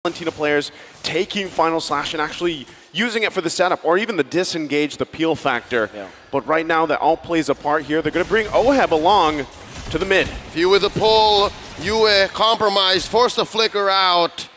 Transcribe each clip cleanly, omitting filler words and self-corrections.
Valentina players taking Final Slash and actually using it for the setup or even the disengage, the peel factor. Yeah. But right now that all plays a part here. They're going to bring Oheb along to the mid. Few with the pull, Yue compromised, forced the flicker out.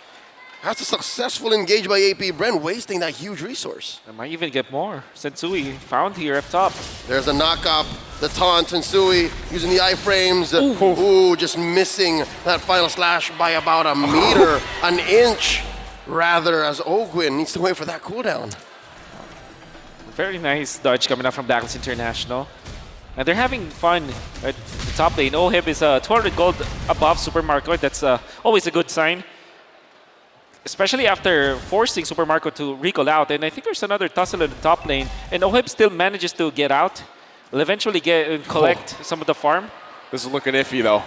That's a successful engage by APBren, wasting that huge resource. They might even get more. Sensui found here up top. There's a knock-up, the taunt, Sensui using the iframes. Ooh, just missing that Final Slash by about a meter, an inch, rather, as Ogwin needs to wait for that cooldown. Very nice dodge coming out from Blacklist International. And they're having fun at the top lane. Oheb is 200 gold above Super Marco. That's always a good sign. Especially after forcing Super Marco to recall out. And I think there's another tussle in the top lane. And Oheb still manages to get out. Will eventually collect some of the farm. This is looking iffy though.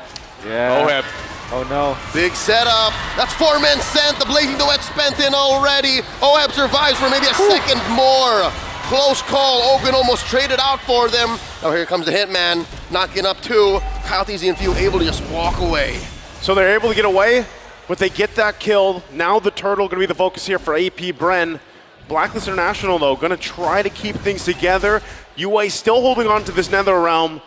Yeah. Oheb. Oh no. Big setup. That's 4 men sent. The Blazing Duet spent in already. Oheb survives for maybe a second more. Close call. Ogwin almost traded out for them. Now here comes the Hitman. Knocking up 2. Kyle TZ and Few able to just walk away. So they're able to get away. But they get that kill. Now the turtle going to be the focus here for APBren. Blacklist International, though, going to try to keep things together. UA still holding on to this Nether Realm.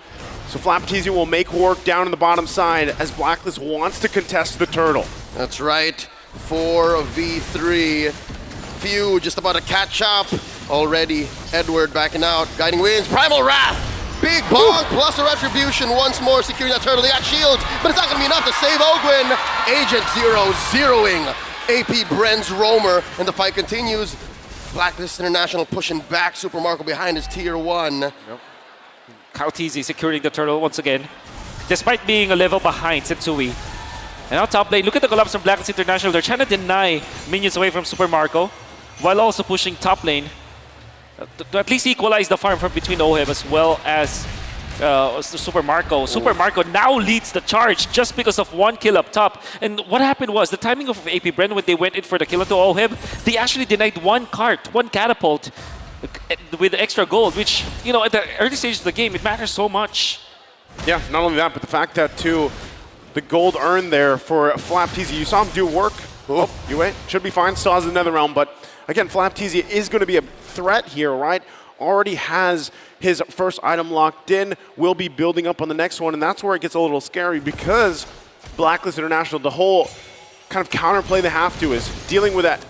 So Flapteasy will make work down in the bottom side as Blacklist wants to contest the turtle. That's right. 4v3. Few just about to catch up. Already, Edward backing out. Guiding Winds. Primal Wrath. Big bonk plus a retribution once more, securing that turtle. They got shields, but it's not going to be enough to save Ogwin. Agent Zero zeroing APBren's roamer, and the fight continues. Blacklist International pushing back. Super Marco behind his tier 1. Yep. Kyle TZ securing the turtle once again, despite being a level behind Sensui. And on top lane, look at the collapse from Blacklist International. They're trying to deny minions away from Super Marco, while also pushing top lane. To at least equalize the farm from between Oheb as well as Super Marco. Super Marco now leads the charge just because of 1 kill up top. And what happened was the timing of APBren when they went in for the kill onto Oheb, they actually denied 1 cart, 1 catapult with extra gold, which, you know, at the early stages of the game, it matters so much. Yeah, not only that, but the fact that, too, the gold earned there for Flapteasy. You saw him do work. Oh, you wait. Should be fine. Still has another round, but again, Flapteasy is going to be a threat here, right? Already has his first item locked in, will be building up on the next one, and that's where it gets a little scary because Blacklist International, the whole kind of counterplay they have to is dealing with that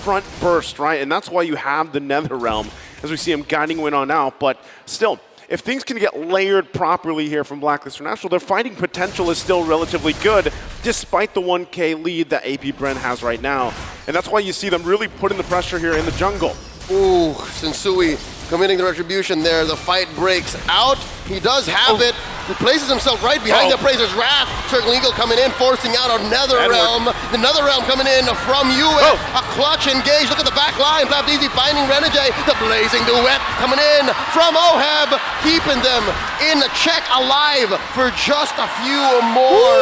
front burst, right? And that's why you have the Nether Realm, as we see him guiding Win on out, but still, if things can get layered properly here from Blacklist International, their fighting potential is still relatively good, despite the 1K lead that APBren has right now. And that's why you see them really putting the pressure here in the jungle. Ooh, Sensui committing the retribution there. The fight breaks out. He does have it. He places himself right behind the Appraiser's Wrath. Circling Eagle coming in, forcing out a Nether Realm. The Nether Realm coming in from Yue. A clutch engage. Look at the back line. Flapteasy finding Renegade. The Blazing Duet coming in from Oheb, keeping them in check alive for just a few more.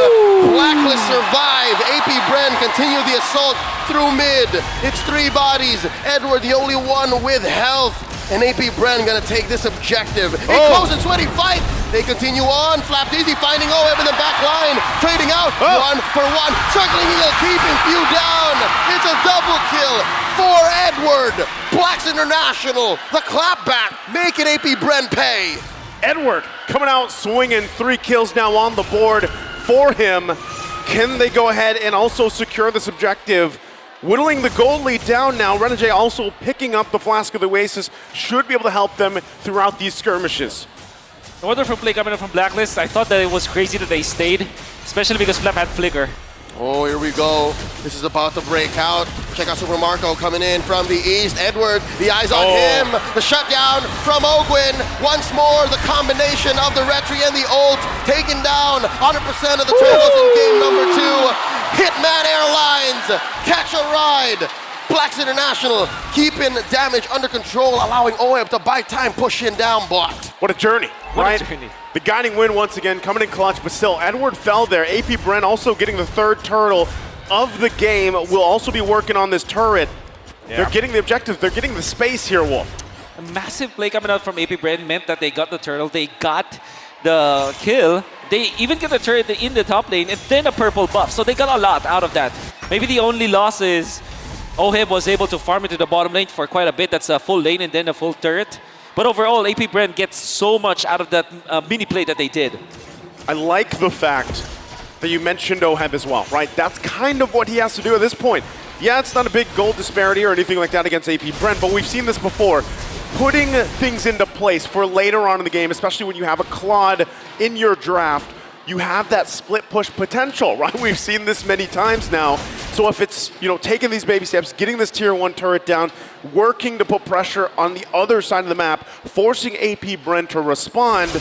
Blacklist survive. APBren continue the assault through mid. It's 3 bodies. Edward, the only one with health. And APBren gonna take this objective. A close and sweaty fight. They continue on. Flapteasy finding Oheb in the back line. Trading out 1 for 1. Circling Eagle keeping Few down. It's a double kill for Edward. Blacks International, the clapback, making APBren pay. Edward coming out swinging, 3 kills now on the board for him. Can they go ahead and also secure this objective? Whittling the gold lead down now. Renegade also picking up the Flask of the Oasis. Should be able to help them throughout these skirmishes. A wonderful play coming up from Blacklist. I thought that it was crazy that they stayed, especially because Flap had Flicker. Oh, here we go. This is about to break out. Check out Super Marco coming in from the east. Edward, the eyes on him. The shutdown from Ogwin. Once more, the combination of the Retri and the ult. Taking down 100% of the turtles in game number 2. Hitman Airlines, catch a ride. Blacks International keeping damage under control, allowing Oheb to buy time, push in down, blocked. What a journey, right? What a journey. The guiding Win once again coming in clutch, but still, Edward fell there. APBren also getting the 3rd turtle of the game. Will also be working on this turret. Yeah. They're getting the objectives. They're getting the space here, Wolf. A massive play coming out from APBren meant that they got the turtle. They got the kill. They even get the turret in the top lane and then a purple buff. So they got a lot out of that. Maybe the only loss is Oheb was able to farm into the bottom lane for quite a bit. That's a full lane and then a full turret. But overall, APBren gets so much out of that mini play that they did. I like the fact that you mentioned Oheb as well, right? That's kind of what he has to do at this point. Yeah, it's not a big gold disparity or anything like that against APBren, but we've seen this before. Putting things into place for later on in the game, especially when you have a Claude in your draft, you have that split push potential, right? We've seen this many times now. So if it's, taking these baby steps, getting this tier 1 turret down, working to put pressure on the other side of the map, forcing APBren to respond,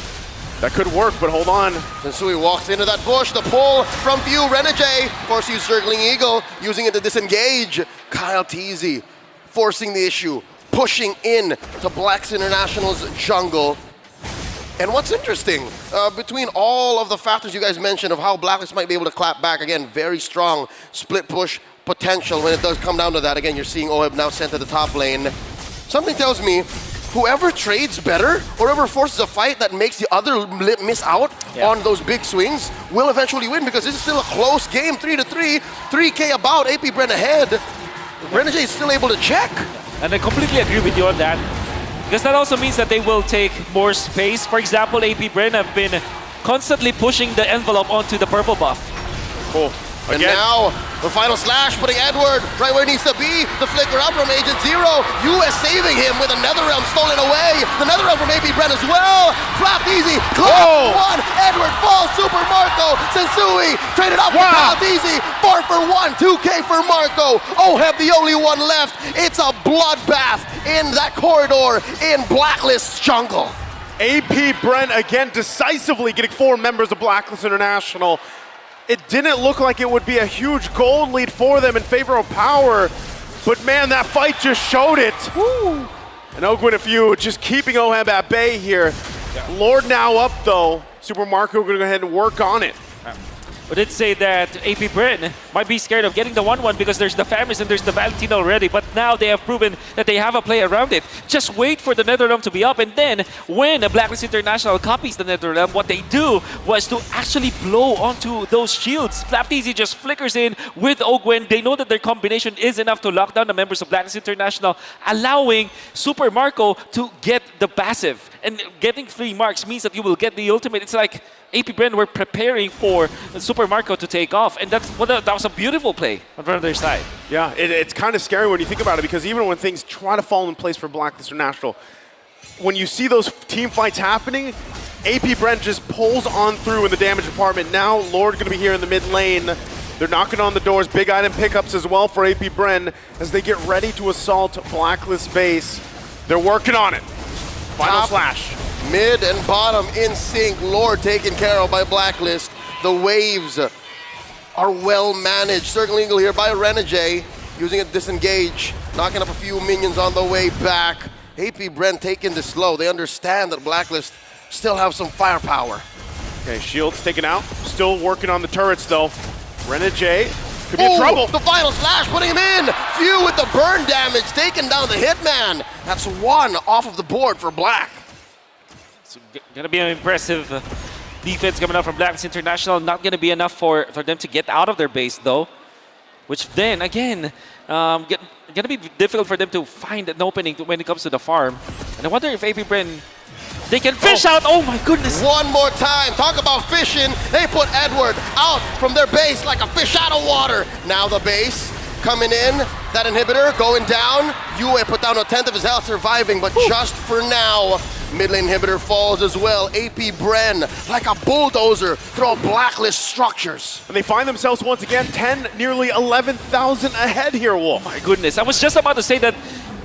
that could work, but hold on. Sensui walks into that bush, the pull from View, Renegade, of course he's circling Eagle, using it to disengage. Kyle Teasy forcing the issue, pushing in to Blacks International's jungle. And what's interesting, between all of the factors you guys mentioned of how Blacklist might be able to clap back, again, very strong split push potential when it does come down to that. Again, you're seeing Oheb now sent to the top lane. Something tells me whoever trades better, or whoever forces a fight that makes the other miss out on those big swings will eventually win, because this is still a close game, 3-3, 3K about, APBren ahead. Renegade is still able to check. And I completely agree with you on that. Because that also means that they will take more space. For example, APBren have been constantly pushing the envelope onto the purple buff. Cool. And now, the final slash, putting Edward right where it needs to be. The flicker up from Agent Zero. US saving him with another realm stolen away. Another realm from APBren as well. Flapped easy. Clap one. Edward falls. Super Marco. Sensui traded up for Clap easy. 4 for 1. 2K for Marco. Oheb the only one left. It's a bloodbath in that corridor in Blacklist's jungle. APBren again decisively getting 4 members of Blacklist International. It didn't look like it would be a huge gold lead for them in favor of power, but man, that fight just showed it. Woo. And Ogwin, if you just keeping Oheb at bay here. Lord now up though. Super Marco going to go ahead and work on it. We did say that APBren might be scared of getting the 1-1 because there's the Famous and there's the Valentino already, but now they have proven that they have a play around it. Just wait for the Netherrealm to be up, and then when Blacklist International copies the Netherrealm, what they do was to actually blow onto those shields. Flapteasy just flickers in with Ogwen. They know that their combination is enough to lock down the members of Blacklist International, allowing Super Marco to get the passive. And getting 3 marks means that you will get the ultimate. It's like APBren were preparing for Super Marco to take off, and that was a beautiful play on their side. Yeah, it's kind of scary when you think about it, because even when things try to fall in place for Blacklist International, when you see those team fights happening, APBren just pulls on through in the damage department. Now Lord going to be here in the mid lane. They're knocking on the doors, big item pickups as well for APBren as they get ready to assault Blacklist base. They're working on it. Final slash. Mid and bottom in sync. Lord taken care of by Blacklist. The waves are well managed. Circling Eagle here by Renegade, using it to disengage, knocking up a few minions on the way back. APBren taking this slow. They understand that Blacklist still have some firepower. Okay, shields taken out. Still working on the turrets though. Renegade could be in trouble. The final slash, putting him in. Few with the burn damage, taking down the Hitman. That's 1 off of the board for Black. It's going to be an impressive defense coming out from Blacklist International. Not going to be enough for them to get out of their base, though. Which then, again, going to be difficult for them to find an opening when it comes to the farm. And I wonder if APBren, they can fish out. Oh, my goodness. One more time. Talk about fishing. They put Edward out from their base like a fish out of water. Now the base coming in. That inhibitor going down. Yue put down a 10th of his health, surviving, but just for now. Mid lane inhibitor falls as well. APBren, like a bulldozer, through Blacklist structures. And they find themselves once again 10, nearly 11,000 ahead here, Wolf. My goodness. I was just about to say that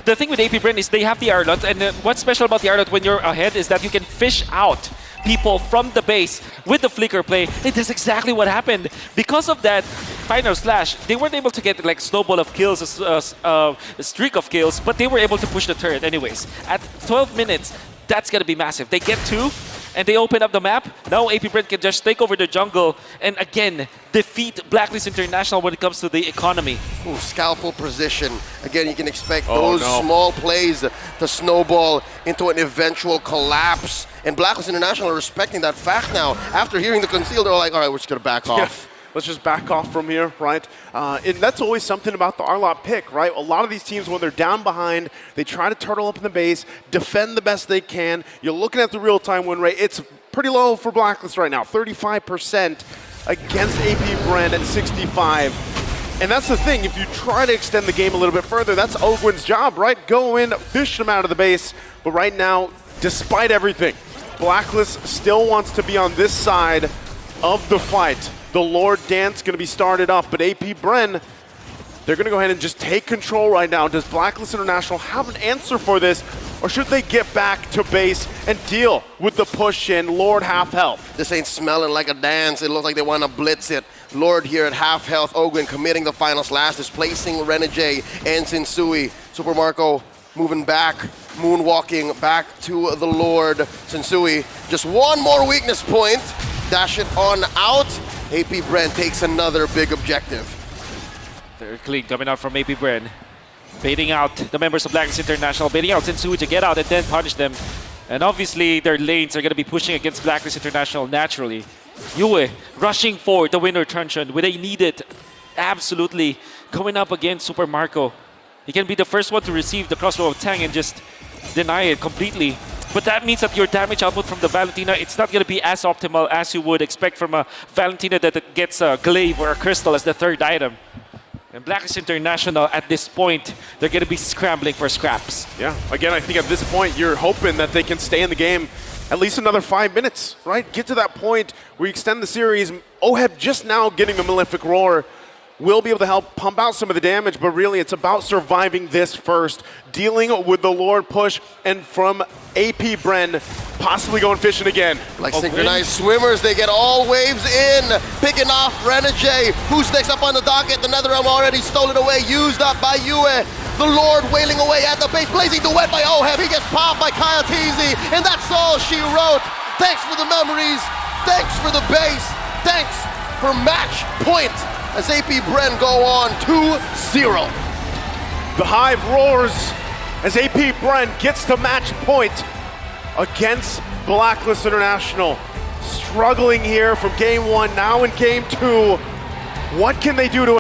the thing with APBren is they have the Arlot, and what's special about the Arlot when you're ahead is that you can fish out people from the base with the flicker play. It is exactly what happened. Because of that final slash, they weren't able to get like snowball of kills, a streak of kills, but they were able to push the turret anyways. At 12 minutes, that's going to be massive. They get 2, and they open up the map. Now APBren can just take over the jungle and again defeat Blacklist International when it comes to the economy. Ooh, scalpel position. Again, you can expect those small plays to snowball into an eventual collapse. And Blacklist International are respecting that fact now. After hearing the conceal, they're like, all right, we're just going to back off. let's just back off from here, right? And that's always something about the Arlot pick, right? A lot of these teams, when they're down behind, they try to turtle up in the base, defend the best they can. You're looking at the real-time win rate. It's pretty low for Blacklist right now, 35% against APBren at 65. And that's the thing, if you try to extend the game a little bit further, that's Ogwen's job, right? Go in, fish them out of the base. But right now, despite everything, Blacklist still wants to be on this side of the fight. The Lord Dance going to be started up, but APBren, they're going to go ahead and just take control right now. Does Blacklist International have an answer for this, or should they get back to base and deal with the push in? Lord half health. This ain't smelling like a dance. It looks like they want to blitz it. Lord here at half health. Ogwen committing the final slash, displacing Renegade and Sensui. Super Marco moving back, moonwalking back to the Lord. Sensui, just one more weakness point. Dash it on out. APBren takes another big objective. Very clean coming out from APBren. Baiting out the members of Blacklist International, baiting out Sensui to get out and then punish them. And obviously their lanes are going to be pushing against Blacklist International naturally. Yue rushing forward the winner truncheon when they need it. Absolutely going up against Super Marco. He can be the first one to receive the crossbow of Tang and just deny it completely. But that means that your damage output from the Valentina, it's not going to be as optimal as you would expect from a Valentina that gets a glaive or a crystal as the third item. And Blacklist International, at this point, they're going to be scrambling for scraps. Yeah, again, I think at this point, you're hoping that they can stay in the game at least another 5 minutes, right? Get to that point where you extend the series. Oheb just now getting the Malefic Roar will be able to help pump out some of the damage, but really it's about surviving this first, dealing with the Lord push, and from APBren possibly going fishing again. Like synchronized swimmers, they get all waves in, picking off Renegade. Who's next up on the docket? The Netherrealm already stolen away, used up by Yue. The Lord wailing away at the base, blazing duet by Oheb. He gets popped by Kyle Teasy, and that's all she wrote. Thanks for the memories, thanks for the base, thanks for match point. As APBren go on 2-0. The Hive roars as APBren gets to match point against Blacklist International. Struggling here from game one, now in game two. What can they do to